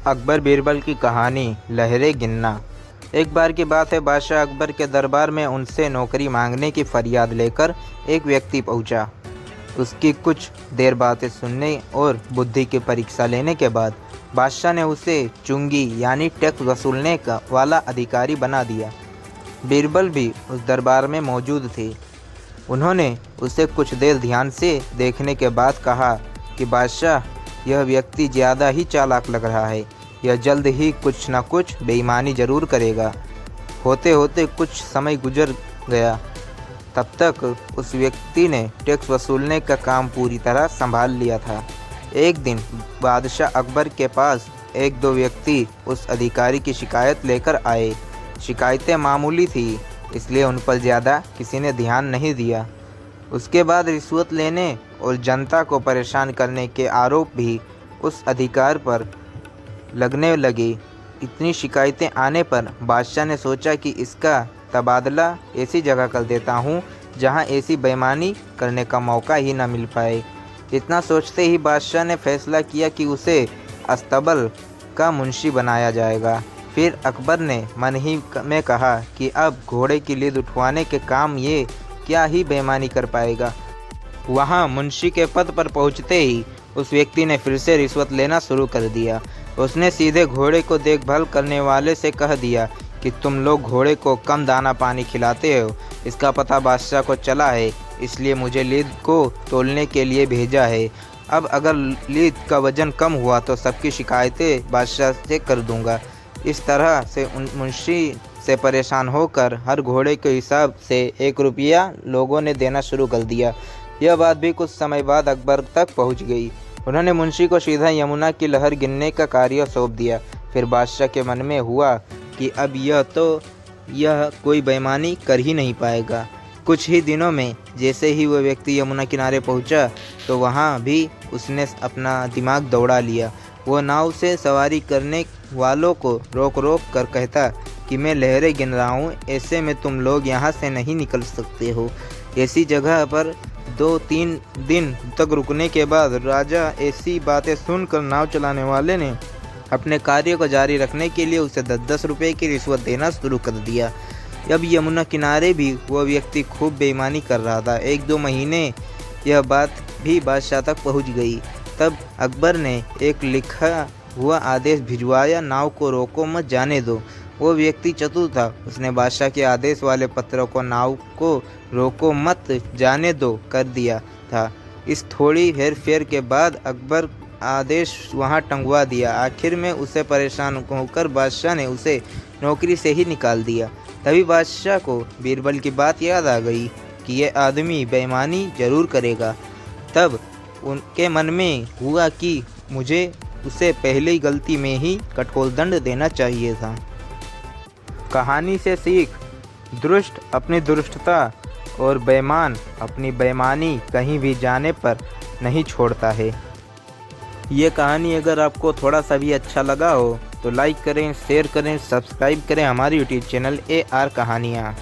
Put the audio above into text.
अकबर बीरबल की कहानी लहरें गिनना। एक बार की बात है, बादशाह अकबर के दरबार में उनसे नौकरी मांगने की फरियाद लेकर एक व्यक्ति पहुंचा। उसकी कुछ देर बातें सुनने और बुद्धि की परीक्षा लेने के बाद बादशाह ने उसे चुंगी यानी टैक्स वसूलने का वाला अधिकारी बना दिया। बीरबल भी उस दरबार में मौजूद थे। उन्होंने उसे कुछ देर ध्यान से देखने के बाद कहा कि बादशाह, यह व्यक्ति ज़्यादा ही चालाक लग रहा है। यह जल्द ही कुछ न कुछ बेईमानी जरूर करेगा। होते होते कुछ समय गुजर गया। तब तक उस व्यक्ति ने टैक्स वसूलने का काम पूरी तरह संभाल लिया था। एक दिन बादशाह अकबर के पास एक दो व्यक्ति उस अधिकारी की शिकायत लेकर आए। शिकायतें मामूली थी, इसलिए उन पर ज़्यादा किसी ने ध्यान नहीं दिया। उसके बाद रिश्वत लेने और जनता को परेशान करने के आरोप भी उस अधिकार पर लगने लगे। इतनी शिकायतें आने पर बादशाह ने सोचा कि इसका तबादला ऐसी जगह कर देता हूँ जहाँ ऐसी बेईमानी करने का मौका ही न मिल पाए। इतना सोचते ही बादशाह ने फैसला किया कि उसे अस्तबल का मुंशी बनाया जाएगा। फिर अकबर ने मन ही में कहा कि अब घोड़े की लीद उठवाने के काम ये क्या ही बेईमानी कर पाएगा। वहाँ मुंशी के पद पर पहुँचते ही उस व्यक्ति ने फिर से रिश्वत लेना शुरू कर दिया। उसने सीधे घोड़े को देखभाल करने वाले से कह दिया कि तुम लोग घोड़े को कम दाना पानी खिलाते हो। इसका पता बादशाह को चला है, इसलिए मुझे लीद को तोलने के लिए भेजा है। अब अगर लीद का वजन कम हुआ तो सबकी शिकायतें बादशाह से कर दूंगा। इस तरह से उन मुंशी से परेशान होकर हर घोड़े के हिसाब से 1 रुपया लोगों ने देना शुरू कर दिया। यह बात भी कुछ समय बाद अकबर तक पहुंच गई। उन्होंने मुंशी को सीधा यमुना की लहर गिनने का कार्य सौंप दिया। फिर बादशाह के मन में हुआ कि अब यह कोई बेईमानी कर ही नहीं पाएगा। कुछ ही दिनों में जैसे ही वह व्यक्ति यमुना किनारे पहुंचा तो वहां भी उसने अपना दिमाग दौड़ा लिया। वो नाव से सवारी करने वालों को रोक रोक कर कहता कि मैं लहरें गिन रहा हूँ, ऐसे में तुम लोग यहाँ से नहीं निकल सकते हो। ऐसी जगह पर 2-3 दिन तक रुकने के बाद राजा ऐसी बातें सुनकर नाव चलाने वाले ने अपने कार्य को जारी रखने के लिए उसे 10-10 रुपये की रिश्वत देना शुरू कर दिया। अब यमुना किनारे भी वह व्यक्ति खूब बेईमानी कर रहा था। 1-2 महीने यह बात भी बादशाह तक पहुंच गई। तब अकबर ने एक लिखा हुआ आदेश भिजवाया, नाव को रोको मत, जाने दो। वो व्यक्ति चतुर था। उसने बादशाह के आदेश वाले पत्रों को नाव को रोको मत, जाने दो कर दिया था। इस थोड़ी हेर फेर के बाद अकबर आदेश वहां टंगवा दिया। आखिर में उसे परेशान होकर बादशाह ने उसे नौकरी से ही निकाल दिया। तभी बादशाह को बीरबल की बात याद आ गई कि यह आदमी बेईमानी जरूर करेगा। तब उनके मन में हुआ कि मुझे उसे पहले ही गलती में ही कठोर दंड देना चाहिए था। कहानी से सीख, दुष्ट अपनी दुष्टता और बेईमान अपनी बेईमानी कहीं भी जाने पर नहीं छोड़ता है। ये कहानी अगर आपको थोड़ा सा भी अच्छा लगा हो तो लाइक करें, शेयर करें, सब्सक्राइब करें हमारी यूट्यूब चैनल AR कहानियाँ।